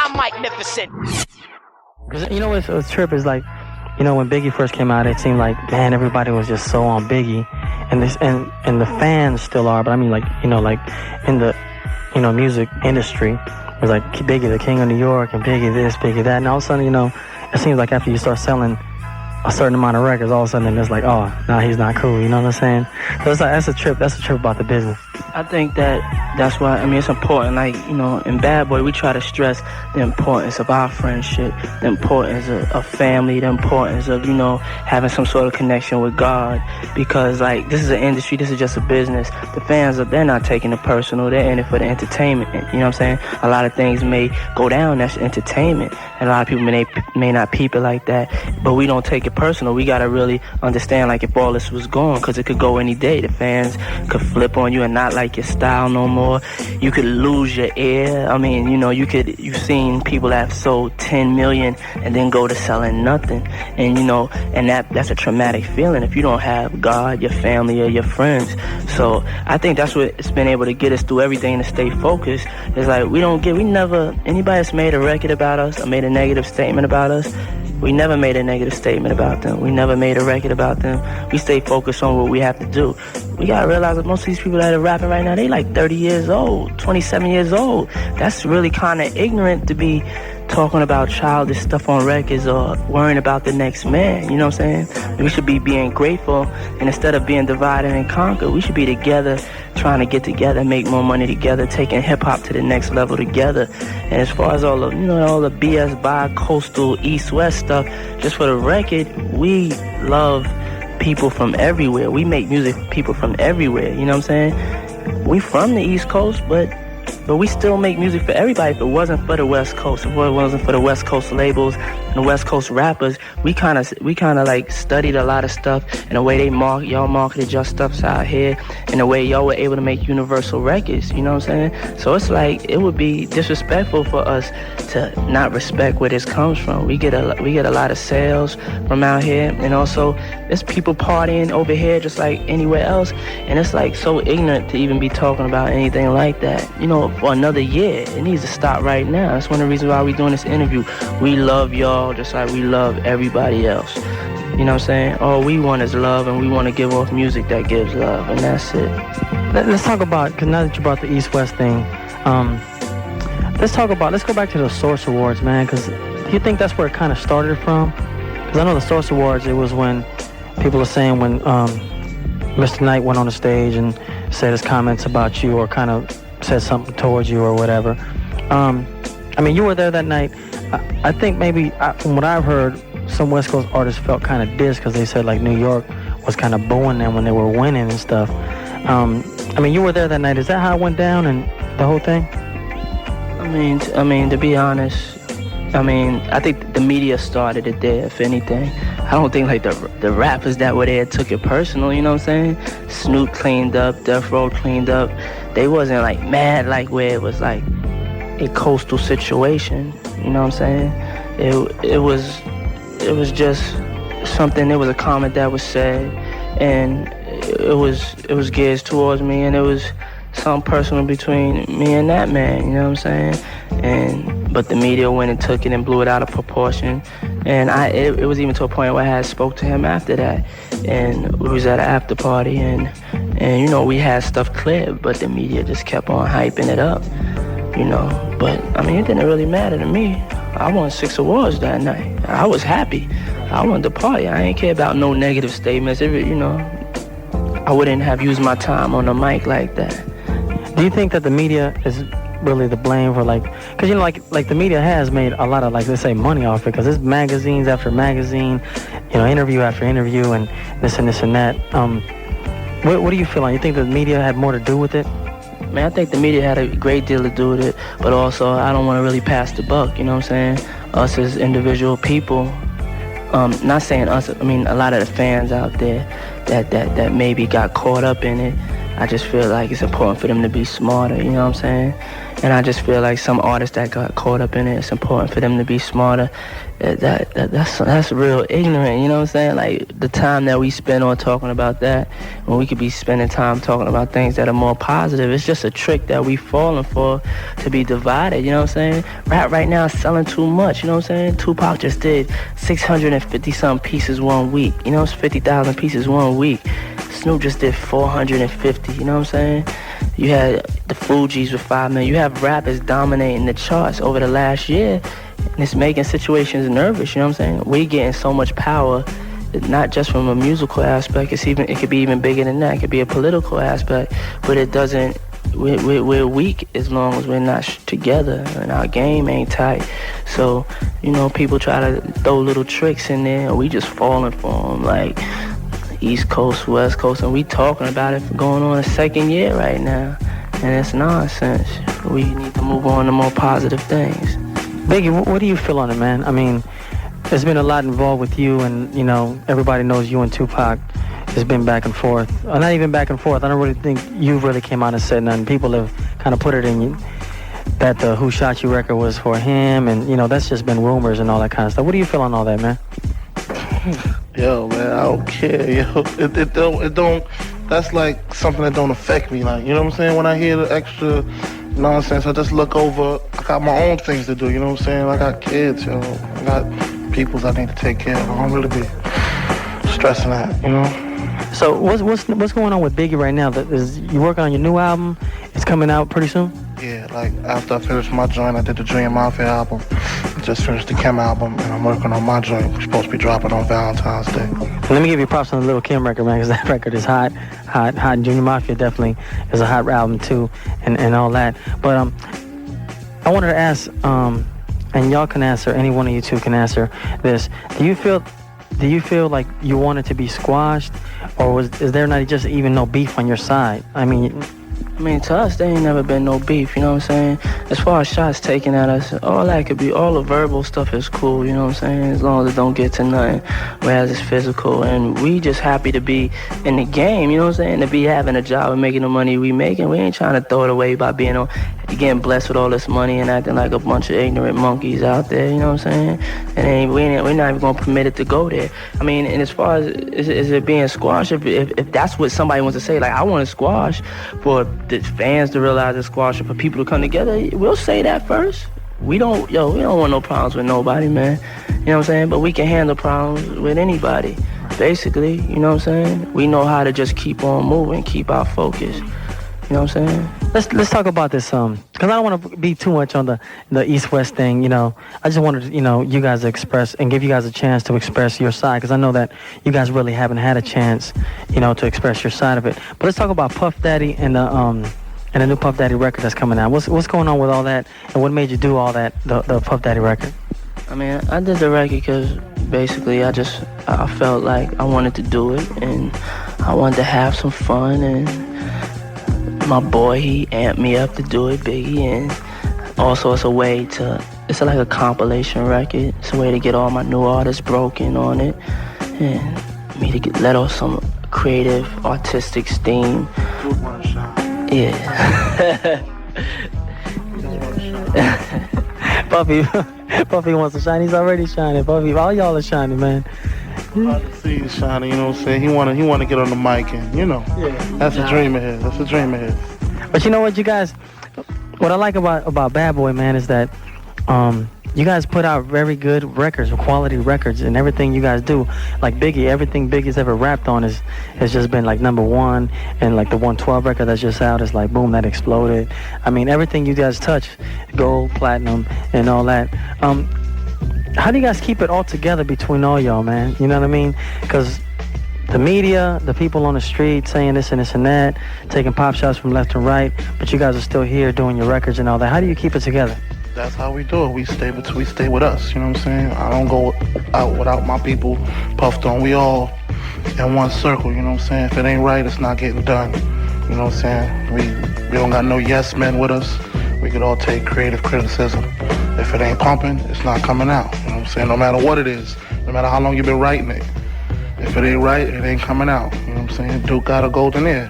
I'm MICNIFACENT. Because, you know, what's trip is like, you know, when Biggie first came out, it seemed like, man, everybody was just so on Biggie. And the fans still are, but I mean, like, you know, like in the, you know, music industry, it was like Biggie, the king of New York, and Biggie this, Biggie that. And all of a sudden, you know, it seems like after you start selling a certain amount of records, all of a sudden it's like, oh, no, he's not cool, you know what I'm saying? So it's like, that's a trip about the business. I think that's why, I mean, it's important, like, you know, in Bad Boy, we try to stress the importance of our friendship, the importance of family, the importance of, you know, having some sort of connection with God, because, like, this is an industry, this is just a business. The fans, they're not taking it personal, they're in it for the entertainment, you know what I'm saying? A lot of things may go down, that's entertainment, and a lot of people may not peep it like that, but we don't take it personal. We gotta really understand, like, if all this was gone, because it could go any day. The fans could flip on you and not like your style no more. You could lose your ear. I mean, you know, you've seen people that have sold 10 million and then go to selling nothing. And, you know, and that's a traumatic feeling if you don't have God, your family, or your friends. So I think that's what it's been able to get us through everything, to stay focused. It's like anybody that's made a record about us or made a negative statement about us, we never made a negative statement about them. We never made a record about them. We stay focused on what we have to do. We gotta realize that most of these people that are rapping right now, they like 30 years old, 27 years old. That's really kind of ignorant to be talking about childish stuff on records or worrying about the next man, you know what I'm saying? We should be being grateful, and instead of being divided and conquered, we should be together, trying to get together, make more money together, taking hip-hop to the next level together. And as far as all the BS bi-coastal east-west stuff, just for the record, we love people from everywhere. We make music for people from everywhere, you know what I'm saying? We from the East Coast, but we still make music for everybody. If it wasn't for the West Coast, if it wasn't for the West Coast labels and the West Coast rappers, we kind of like studied a lot of stuff, and the way y'all marketed your stuff out here, and the way y'all were able to make universal records, you know what I'm saying? So it's like, it would be disrespectful for us to not respect where this comes from. We get a lot of sales from out here, and also there's people partying over here just like anywhere else, and it's like so ignorant to even be talking about anything like that, you know, for another year. It needs to stop right now. That's one of the reasons why we're doing this interview. We love y'all just like we love everybody else. You know what I'm saying? All we want is love, and we want to give off music that gives love, and that's it. Let's talk about, because now that you brought the East-West thing, let's go back to the Source Awards, man, because do you think that's where it kind of started from? Because I know the Source Awards, it was when people are saying when Mr. Knight went on the stage and said his comments about you, or kind of said something towards you or whatever. I mean, you were there that night. I think maybe, from what I've heard, some West Coast artists felt kind of dissed because they said like New York was kind of booing them when they were winning and stuff. I mean, you were there that night. Is that how it went down and the whole thing? I mean, to be honest, I think the media started it there, if anything. I don't think like the rappers that were there took it personal, you know what I'm saying? Snoop cleaned up, Death Row cleaned up. They wasn't like mad like where it was like a coastal situation, you know what I'm saying? It was just something, it was a comment that was said, and it was geared towards me, and it was something personal between me and that man, you know what I'm saying? But the media went and took it and blew it out of proportion, and it was even to a point where I had spoke to him after that, and we was at an after party, and you know, we had stuff cleared, but the media just kept on hyping it up, you know. But I mean, it didn't really matter to me. I won 6 awards that night. I was happy. I wanted to party. I ain't care about no negative statements. You know, I wouldn't have used my time on the mic like that. Do you think that the media is really the blame for, like, because, you know, like the media has made a lot of, like, let's say, money off it, because it's magazines after magazine, you know, interview after interview, and this and this and that. What do you feel like? You think the media had more to do with it? Man, I think the media had a great deal to do with it, but also I don't want to really pass the buck, you know what I'm saying? Us as individual people, not saying us, I mean a lot of the fans out there that maybe got caught up in it, I just feel like it's important for them to be smarter, you know what I'm saying? And I just feel like some artists that got caught up in it, it's important for them to be smarter. That's real ignorant, you know what I'm saying? Like, the time that we spend on talking about that, when we could be spending time talking about things that are more positive, it's just a trick that we falling for to be divided, you know what I'm saying? Rap right now is selling too much, you know what I'm saying? Tupac just did 650-something pieces one week, you know, it's 50,000 pieces one week. Snoop just did 450, you know what I'm saying? You had the Fugees with 5 million. You have rappers dominating the charts over the last year, and it's making situations nervous, you know what I'm saying? We getting so much power, not just from a musical aspect, it could be even bigger than that. It could be a political aspect, but it doesn't, we're weak as long as we're not together and our game ain't tight. So, you know, people try to throw little tricks in there, and we just falling for them, like East Coast, West Coast, and we talking about it for going on a second year right now, and it's nonsense. We need to move on to more positive things. Biggie, what do you feel on it, man? I mean, there's been a lot involved with you, and, you know, everybody knows you and Tupac. It's been back and forth. Or not even back and forth. I don't really think you really came out and said nothing. People have kind of put it in you that the Who Shot You record was for him, and, you know, that's just been rumors and all that kind of stuff. What do you feel on all that, man? Yo, man, I don't care, yo. It don't, that's like something that don't affect me, like, you know what I'm saying? When I hear the extra nonsense, I just look over. I got my own things to do, you know what I'm saying? I got kids, yo. I got peoples I need to take care of. I don't really be stressing that, you know? So what's going on with Biggie right now? You working on your new album? It's coming out pretty soon? Yeah, like after I finished my joint, I did the Dream Mafia album. Just finished the Kim album, and I'm working on my joint. We're supposed to be dropping on Valentine's Day. Let me give you props on the Little Kim record, man, because that record is hot. Junior Mafia definitely is a hot album too, and all that. But I wanted to ask, and y'all can answer, any one of you two can answer this. Do you feel like you wanted to be squashed, or is there not just even no beef on your side? I mean, to us, there ain't never been no beef, you know what I'm saying? As far as shots taken at us, all that could be, all the verbal stuff is cool, you know what I'm saying? As long as it don't get to nothing, whereas it's physical. And we just happy to be in the game, you know what I'm saying? To be having a job and making the money we making. We ain't trying to throw it away by getting blessed with all this money and acting like a bunch of ignorant monkeys out there, you know what I'm saying? And we're not even gonna permit it to go there. I mean, and as far as is it being squashed, if that's what somebody wants to say, like, I want to squash for the fans to realize it's squash, for people to come together, we'll say that first. We don't want no problems with nobody, man. You know what I'm saying? But we can handle problems with anybody, basically. You know what I'm saying? We know how to just keep on moving, keep our focus. You know what I'm saying? Let's talk about this, because I don't want to be too much on the East-West thing, you know. I just wanted, you guys to express and give you guys a chance to express your side, because I know that you guys really haven't had a chance, to express your side of it. But let's talk about Puff Daddy and the new Puff Daddy record that's coming out. What's going on with all that, and what made you do all that, the Puff Daddy record? I mean, I did the record because basically I felt like I wanted to do it, and I wanted to have some fun, and my boy, he amped me up to do it, Biggie, and also it's like a compilation record. It's a way to get all my new artists broken on it, and me to let off some creative, artistic steam. Yeah. Puffy wants to shine. He's already shining. Puffy, all y'all are shining, man. I can see he's shining, you know what I'm saying? He wanna get on the mic, and that's a dream of his. That's a dream of his. But you know what, you guys? What I like about Bad Boy, man, is that you guys put out very good records, quality records, and everything you guys do. Like Biggie, everything Biggie's ever rapped on has just been like #1, and like the 112 record that's just out is like boom, that exploded. I mean, everything you guys touch, gold, platinum, and all that. How do you guys keep it all together between all y'all, man? You know what I mean? Because the media, the people on the street saying this and this and that, taking pop shots from left and right, but you guys are still here doing your records and all that. How do you keep it together? That's how we do it. We stay with us, you know what I'm saying? I don't go out without my people puffed on. We all in one circle, you know what I'm saying? If it ain't right, it's not getting done. You know what I'm saying? We don't got no yes men with us. We could all take creative criticism. If it ain't pumping, it's not coming out. You know what I'm saying? No matter what it is, no matter how long you've been writing it. If it ain't right, it ain't coming out. You know what I'm saying? Duke got a golden ear.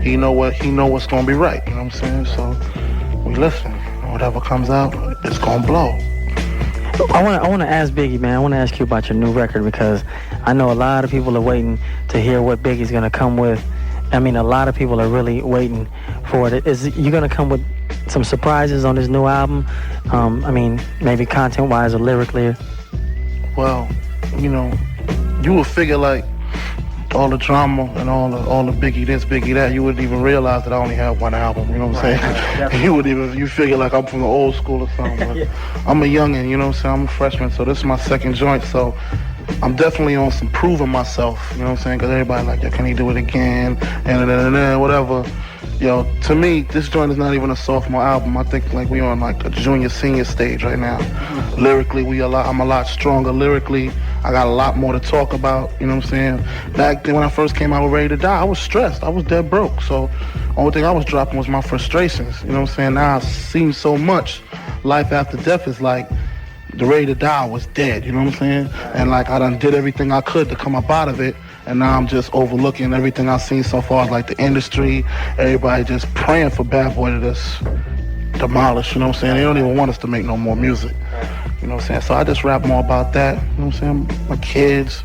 he know what's gonna be right. You know what I'm saying? So we listen. Whatever comes out, it's gonna blow. I want to ask Biggie, man. I want to ask you about your new record because I know a lot of people are waiting to hear what Biggie's gonna come with. I mean, a lot of people are really waiting for it. Is you gonna come with some surprises on this new album? I mean, maybe content-wise or lyrically. Well, you know, you would figure like all the drama and all the Biggie this, Biggie that, you wouldn't even realize that I only have one album. You know what I'm saying? You figure like I'm from the old school or something. But I'm a youngin', you know what I'm saying? I'm a freshman, so this is my second joint. So I'm definitely on some proving myself. You know what I'm saying? Because everybody like, yo, can he do it again? And whatever. Yo, to me, this joint is not even a sophomore album. I think like we on like a junior, senior stage right now. Lyrically, I'm a lot stronger lyrically. I got a lot more to talk about, you know what I'm saying? Back then when I first came out with Ready to Die, I was stressed. I was dead broke. So only thing I was dropping was my frustrations, you know what I'm saying? Now I've seen so much. Life after death is like the Ready to Die was dead, you know what I'm saying? And like I done did everything I could to come up out of it. And now I'm just overlooking everything I've seen so far, like the industry, everybody just praying for Bad Boy to just demolish, you know what I'm saying? They don't even want us to make no more music, you know what I'm saying? So I just rap more about that, you know what I'm saying? My kids,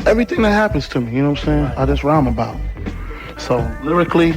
everything that happens to me, you know what I'm saying? I just rhyme about. So lyrically,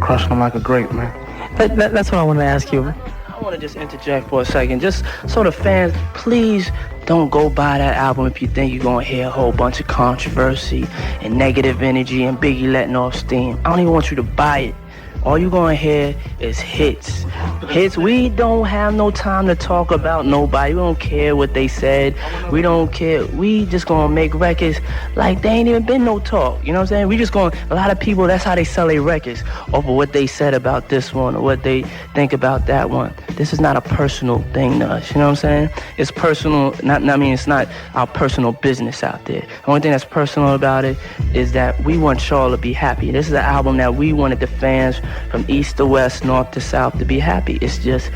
crushing them like a grape, man. That's what I wanted to ask you. I want to just interject for a second, just so the fans, please don't go buy that album if you think you're going to hear a whole bunch of controversy and negative energy and Biggie letting off steam. I don't even want you to buy it. All you're going to hear is hits. Hits. We don't have no time to talk about nobody. We don't care what they said. We don't care. We just going to make records like they ain't even been no talk. You know what I'm saying? We just going, a lot of people, that's how they sell their records, over what they said about this one or what they think about that one. This is not a personal thing to us. You know what I'm saying? It's personal. It's not our personal business out there. The only thing that's personal about it is that we want y'all to be happy. This is an album that we wanted the fans from east to west, north to south to be happy. It's just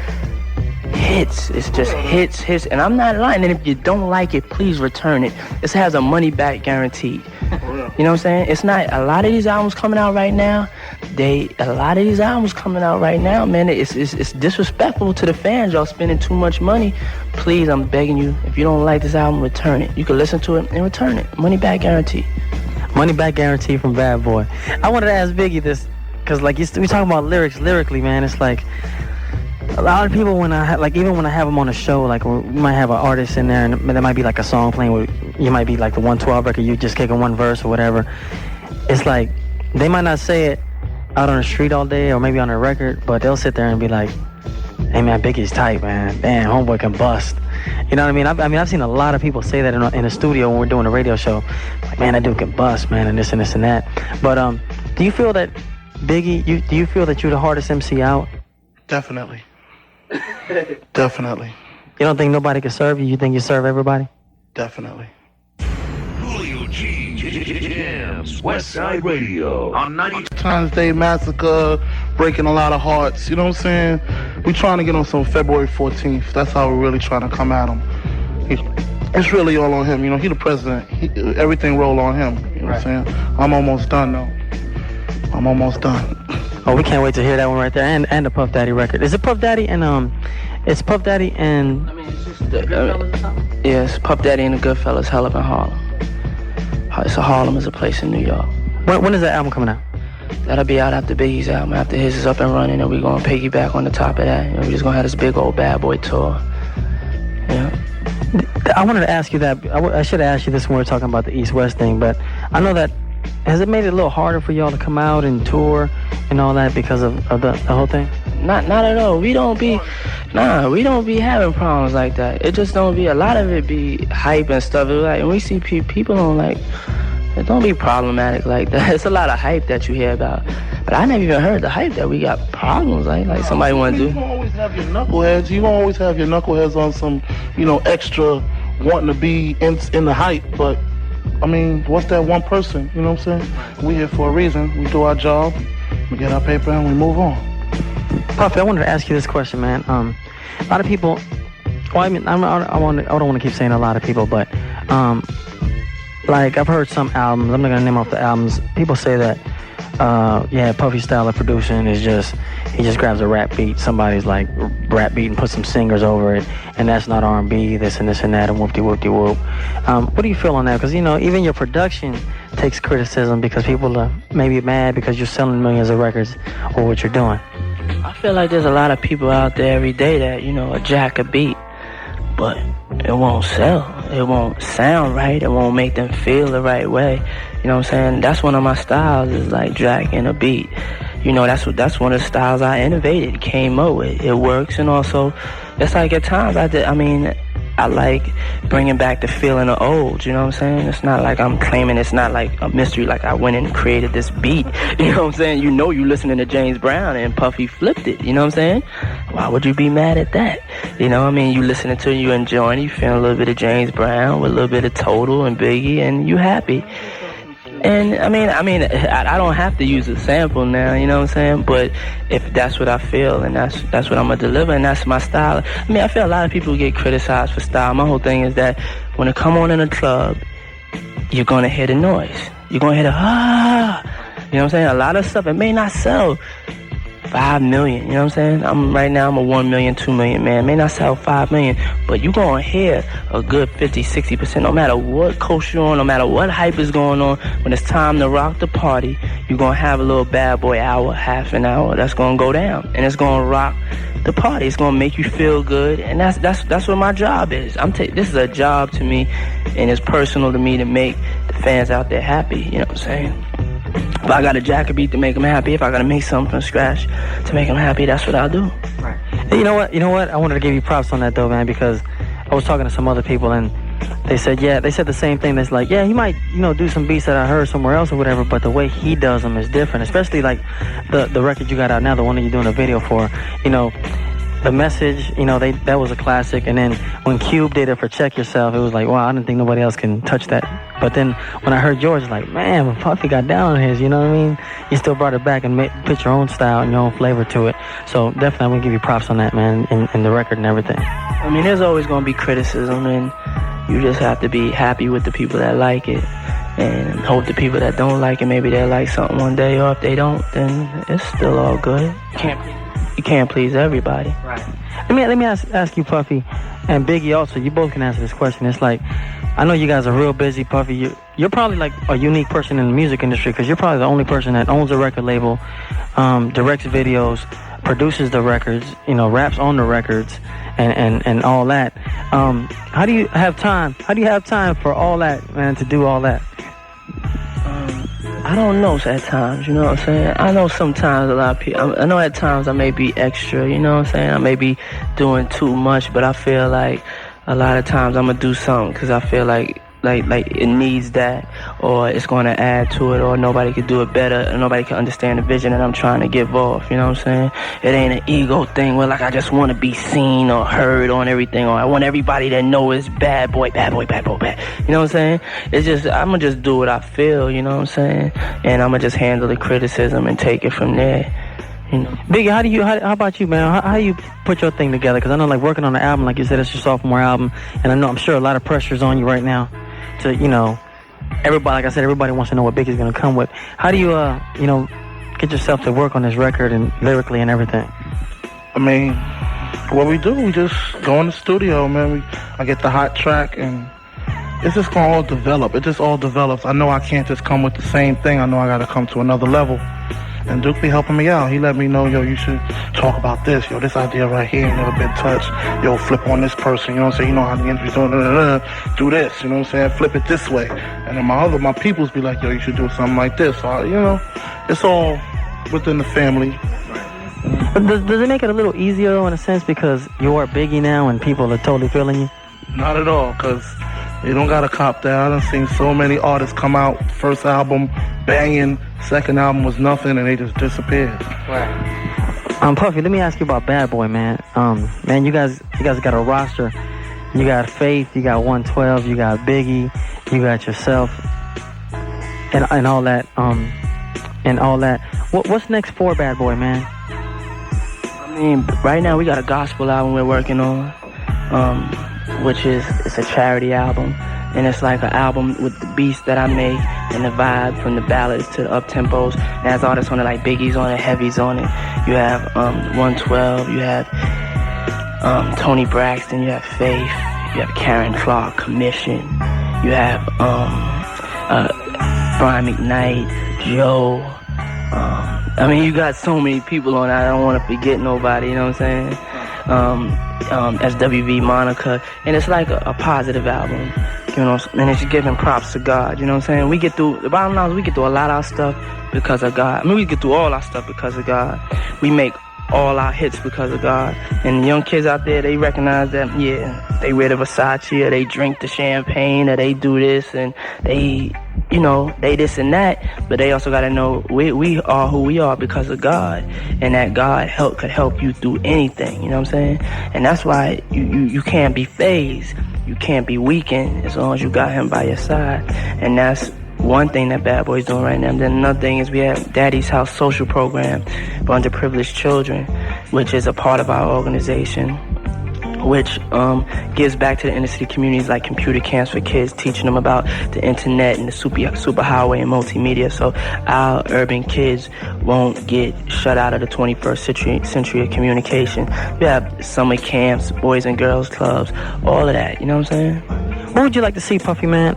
hits. It's just hits. And I'm not lying. And if you don't like it, please return it. This has a money back guarantee. You know what I'm saying? It's not, a lot of these albums coming out right now, man, it's disrespectful to the fans. Y'all spending too much money. Please, I'm begging you, if you don't like this album, return it. You can listen to it and return it. Money back guarantee. Money back guarantee from Bad Boy. I wanted to ask Biggie this, because like we talking about lyrically, man, it's like a lot of people when even when I have them on a show, like we might have an artist in there and there might be like a song playing where you might be like the 112 record, you just kicking one verse or whatever. It's like they might not say it out on the street all day or maybe on a record, but they'll sit there and be like, hey man, Biggie's tight, man. Damn, homeboy can bust. You know what I mean? I've seen a lot of people say that in the studio when we're doing a radio show. Like, man, that dude can bust, man, and this and this and that. But do you feel that Biggie, do you feel that you're the hardest MC out? Definitely. Definitely. You don't think nobody can serve you? You think you serve everybody? Definitely. Julio G jams Westside Radio on 90. Valentine's Day Massacre, breaking a lot of hearts. You know what I'm saying? We trying to get on some February 14th. That's how we're really trying to come at him. It's really all on him. You know, he the president. Everything roll on him. You know what I'm saying? I'm almost done though. I'm almost done. Oh, we can't wait to hear that one right there, and the Puff Daddy record. Is it Puff Daddy and it's Puff Daddy and? I mean, it's just yeah, it's Puff Daddy and the Goodfellas, Hell Up in Harlem. So Harlem is a place in New York. When is that album coming out? That'll be out after Biggie's album. After his is up and running, and we're gonna piggyback on the top of that. And we're just gonna have this big old Bad Boy tour. Yeah. I wanted to ask you that. I should have asked you this when we were talking about the East-West thing, but I know that. Has it made it a little harder for y'all to come out and tour and all that because of the whole thing? Not at all. We don't be having problems like that. It just don't be, a lot of it be hype and stuff. It's like, and we see people don't like, it don't be problematic like that. It's a lot of hype that you hear about. But I never even heard the hype that we got problems like somebody want to do. You don't always have your knuckleheads. You don't always have your knuckleheads on some, extra wanting to be in the hype, but I mean, what's that one person? You know what I'm saying? We here for a reason. We do our job, we get our paper, and we move on. Puffy, I wanted to ask you this question, man. A lot of people. Well, I mean, I don't want to keep saying a lot of people, but like I've heard some albums. I'm not gonna name off the albums. People say that Puffy's style of producing is just, he just grabs a rap beat, somebody's like rap beat and puts some singers over it, and that's not R&B, this and this and that, and whoop-de-whoop-de-whoop. What do you feel on that? Because, you know, even your production takes criticism because people are maybe mad because you're selling millions of records or what you're doing. I feel like there's a lot of people out there every day that, you know, jack a beat, but it won't sell. It won't sound right. It won't make them feel the right way. You know what I'm saying? That's one of my styles, is like jacking a beat. You know, that's one of the styles I innovated, came up with. It works, and also, it's like at times I like bringing back the feeling of old, you know what I'm saying? It's not like I'm claiming, it's not like a mystery, like I went and created this beat, you know what I'm saying? You know you listening to James Brown and Puffy flipped it, you know what I'm saying? Why would you be mad at that? You know what I mean? You listening to it, you enjoying it, you feeling a little bit of James Brown with a little bit of Total and Biggie, and you happy. And I mean, I don't have to use a sample now, you know what I'm saying? But if that's what I feel, and that's what I'm gonna deliver, and that's my style. I mean, I feel a lot of people get criticized for style. My whole thing is that when it come on in a club, you're gonna hear the noise. You're gonna hear the you know what I'm saying? A lot of stuff, it may not sell 5 million, you know what I'm saying? I'm a 1 million, 2 million man. May not sell 5 million, but you gonna hear a good 50, 60%, no matter what coast you're on, no matter what hype is going on. When it's time to rock the party, you're gonna have a little bad boy hour, half an hour, that's gonna go down, and it's gonna rock the party. It's gonna make you feel good, and that's what my job is. This is a job to me, and it's personal to me to make the fans out there happy, you know what I'm saying? If I got a jack a beat to make them happy, if I got to make something from scratch to make them happy, that's what I'll do. Right. You know what? I wanted to give you props on that, though, man, because I was talking to some other people, and they said the same thing. That's like, yeah, he might, you know, do some beats that I heard somewhere else or whatever, but the way he does them is different, especially like the record you got out now, the one that you're doing a video for, you know. The Message, you know, that was a classic. And then when Cube did it for Check Yourself, it was like, wow, I didn't think nobody else can touch that. But then when I heard yours, like, man, when Puffy got down on his, you know what I mean? You still brought it back and put your own style and your own flavor to it. So definitely I'm going to give you props on that, man, in the record and everything. I mean, there's always going to be criticism, and you just have to be happy with the people that like it. And hope the people that don't like it, maybe they'll like something one day, or if they don't, then it's still all good. You can't please everybody. Right. Let me ask you, Puffy, and Biggie also. You both can answer this question. It's like, I know you guys are real busy, Puffy. You're probably like a unique person in the music industry because you're probably the only person that owns a record label, directs videos, produces the records, you know, raps on the records, and all that. How do you have time? How do you have time for all that, man, to do all that? I don't know at times, you know what I'm saying? I know sometimes a lot of people, I know at times I may be extra, you know what I'm saying? I may be doing too much, but I feel like a lot of times I'm going to do something because I feel like it needs that, or it's going to add to it, or nobody could do it better, and nobody can understand the vision that I'm trying to give off, you know what I'm saying? It ain't an ego thing where like I just want to be seen or heard on everything, or I want everybody to know it's bad boy, bad boy, bad boy, bad. You know what I'm saying? It's just, I'm going to just do what I feel, you know what I'm saying? And I'm going to just handle the criticism and take it from there. You know. Biggie, how about you, man? How you put your thing together? Because I know, like, working on the album, like you said, it's your sophomore album, and I'm sure a lot of pressure's on you right now to, you know, everybody, like I said, everybody wants to know what Biggie's going to come with. How do you, you know, get yourself to work on this record and lyrically and everything? I mean, what we do, we just go in the studio, man. I get the hot track, and it's just going to all develop. It just all develops. I know I can't just come with the same thing. I know I got to come to another level. And Duke be helping me out. He let me know, yo, you should talk about this. Yo, this idea right here never been touched. Yo, flip on this person. You know what I'm saying? You know how the industry's doing. Do this. You know what I'm saying? Flip it this way. And then my peoples be like, yo, you should do something like this. So, you know, it's all within the family. But does it make it a little easier, though, in a sense, because you are Biggie now and people are totally feeling you? Not at all, because you don't got to cop that. I done seen so many artists come out, first album, banging, second album was nothing, and they just disappeared. Right. Puffy, let me ask you about Bad Boy, man. Man, you guys got a roster. You got Faith, you got 112, you got Biggie, you got yourself, and all that. What's next for Bad Boy, man? I mean, right now we got a gospel album we're working on, which is, it's a charity album. and it's like an album with the beats that I make and the vibe from the ballads to the up-tempos. It has artists on it like Biggie's on it, Heavy's on it. You have 112, you have Tony Braxton, you have Faith, you have Karen Clark, Commission, you have Brian McKnight, Joe. I mean, you got so many people on it. I don't want to forget nobody, you know what I'm saying? SWV, Monica, and it's like a positive album, you know, and it's giving props to God, you know what I'm saying? The bottom line is we get through a lot of our stuff because of God. I mean, we get through all our stuff because of God. We make all our hits because of God. And young kids out there, they recognize that, yeah, they wear the Versace, or they drink the champagne, or they do this, and they, you know, they this and that, but they also got to know we are who we are because of God, and that God could help you through anything, you know what I'm saying? And that's why you can't be phased, you can't be weakened as long as you got him by your side. And that's one thing that Bad Boy's doing right now. Then another thing is we have Daddy's House social program for underprivileged children, which is a part of our organization, which gives back to the inner city communities, like computer camps for kids, teaching them about the internet and the superhighway and multimedia, so our urban kids won't get shut out of the 21st century of communication. We have summer camps, boys and girls clubs, all of that, you know what I'm saying? What would you like to see, Puffy, man?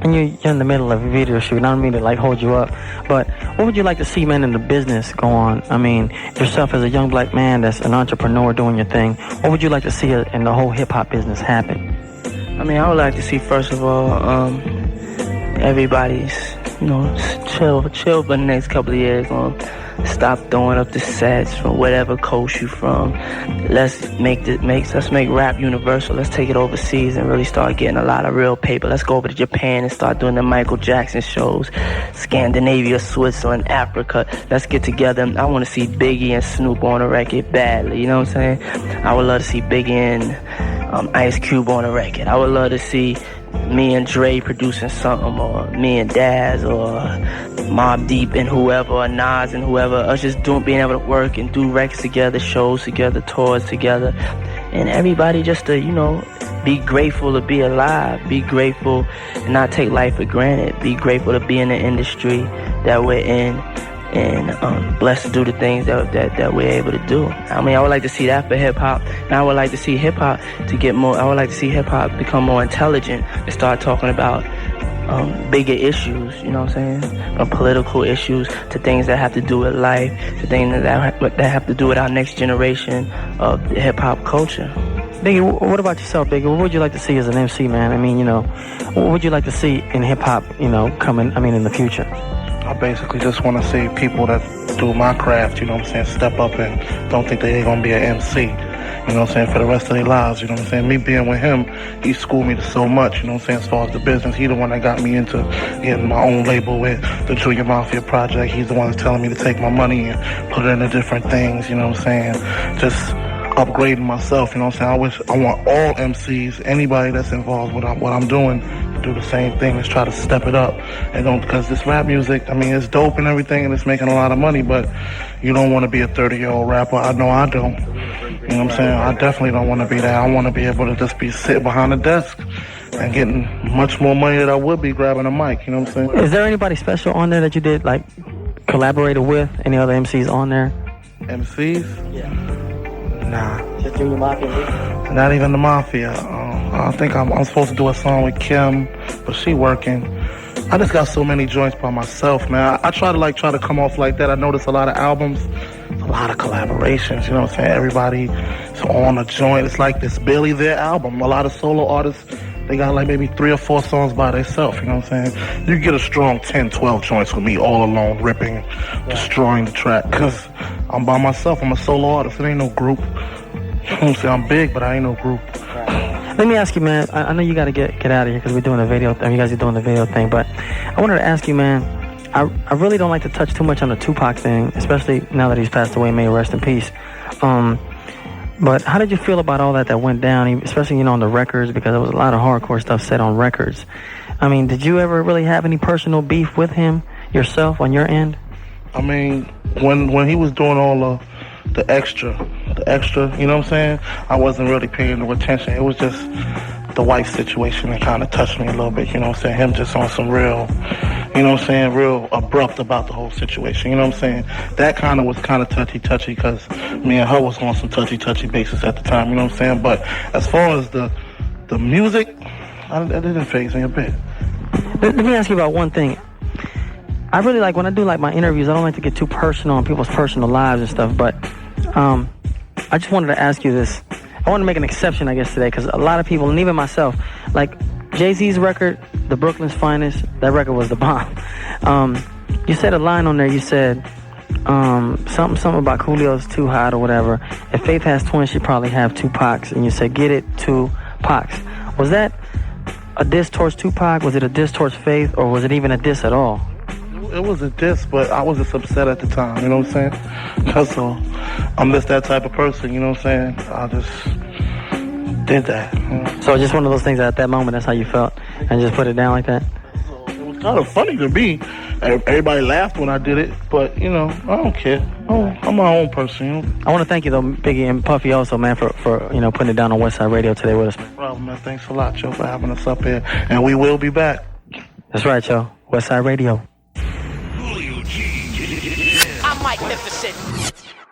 And you're in the middle of a video shoot, and I don't mean to like hold you up, but what would you like to see, man, in the business go on? I mean, yourself as a young black man that's an entrepreneur doing your thing, what would you like to see in the whole hip-hop business happen? I mean, I would like to see, first of all, everybody's, you know, chill for the next couple of years. Stop throwing up the sets from whatever coast you from. Let's make rap universal. Let's take it overseas and really start getting a lot of real paper. Let's go over to Japan and start doing the Michael Jackson shows. Scandinavia, Switzerland, Africa. Let's get together. I want to see Biggie and Snoop on a record badly. You know what I'm saying? I would love to see Biggie and Ice Cube on a record. I would love to see me and Dre producing something, or me and Daz, or Mobb Deep and whoever, or Nas and whoever, us just being able to work and do records together, shows together, tours together, and everybody just to, you know, be grateful to be alive, be grateful and not take life for granted, be grateful to be in the industry that we're in, and blessed to do the things that we're able to do. I mean, I would like to see that for hip-hop, and I would like to see hip-hop become more intelligent and start talking about bigger issues, you know what I'm saying? From political issues to things that have to do with life, to things that have to do with our next generation of hip-hop culture. Biggie, what about yourself, Biggie? What would you like to see as an MC, man? I mean, you know, what would you like to see in hip-hop, you know, in the future? I basically just want to see people that do my craft, you know what I'm saying, step up and don't think they ain't going to be an MC, you know what I'm saying, for the rest of their lives, you know what I'm saying. Me being with him, he schooled me so much, you know what I'm saying, as far as the business. He the one that got me into getting my own label with the Junior Mafia Project. He's the one that's telling me to take my money and put it into different things, you know what I'm saying, just upgrading myself, you know what I'm saying. I want all MCs, anybody that's involved with what I'm doing, to do the same thing. Let's try to step it up, and don't, because this rap music, I mean, it's dope and everything, and it's making a lot of money, but you don't want to be a 30-year-old rapper. I know I don't. You know what I'm saying? I definitely don't want to be that. I want to be able to just be sitting behind the desk and getting much more money than I would be grabbing a mic, you know what I'm saying? Is there anybody special on there that you did, like, collaborated with? Any other MCs on there? MCs? Yeah. Nah. Just Junior Mafia? Not even the Mafia. I think I'm supposed to do a song with Kim, but she working. I just got so many joints by myself, man. I try to come off like that. I notice a lot of albums, a lot of collaborations, you know what I'm saying? Everybody's on a joint. It's like this barely their album. A lot of solo artists, they got like maybe 3 or 4 songs by themselves, you know what I'm saying? You get a strong 10, 12 joints with me all alone, ripping, destroying the track, because I'm by myself. I'm a solo artist. It ain't no group. You know what I'm saying? I'm big, but I ain't no group. Let me ask you, man, I know you got to get out of here because we're doing a video thing. You guys are doing the video thing, but I wanted to ask you, man, I really don't like to touch too much on the Tupac thing, especially now that he's passed away, may he rest in peace. But how did you feel about all that went down, especially, you know, on the records, because there was a lot of hardcore stuff said on records. I mean, did you ever really have any personal beef with him yourself on your end? I mean, when he was doing all the extra, you know what I'm saying? I wasn't really paying no attention. It was just the white situation, it kind of touched me a little bit, you know what I'm saying? Him just on some real, you know what I'm saying, real abrupt about the whole situation, you know what I'm saying? That kind of was kind of touchy because me and her was on some touchy basis at the time, you know what I'm saying? But as far as the music, it didn't faze me a bit. Let me ask you about one thing. I really like, when I do like my interviews, I don't like to get too personal on people's personal lives and stuff, but I just wanted to ask you this. I want to make an exception, I guess, today, because a lot of people, and even myself, like Jay-Z's record, The Brooklyn's Finest, that record was the bomb. You said a line on there, you said something about Julio's too hot or whatever. If Faith has twins, she probably have two Pacs, and you said, get it, two Pacs. Was that a diss towards Tupac? Was it a diss towards Faith, or was it even a diss at all? It was a diss, but I was just upset at the time, you know what I'm saying? That's all. I'm just that type of person, you know what I'm saying? I just did that. You know? So just one of those things that at that moment, that's how you felt, and just put it down like that? It was kind of funny to me. Everybody laughed when I did it, but, you know, I don't care. I'm my own person, you know? I want to thank you, though, Biggie and Puffy also, man, for you know, putting it down on Westside Radio today with us. No problem, man. Thanks a lot, Joe, for having us up here. And we will be back. That's right, Joe. Westside Radio.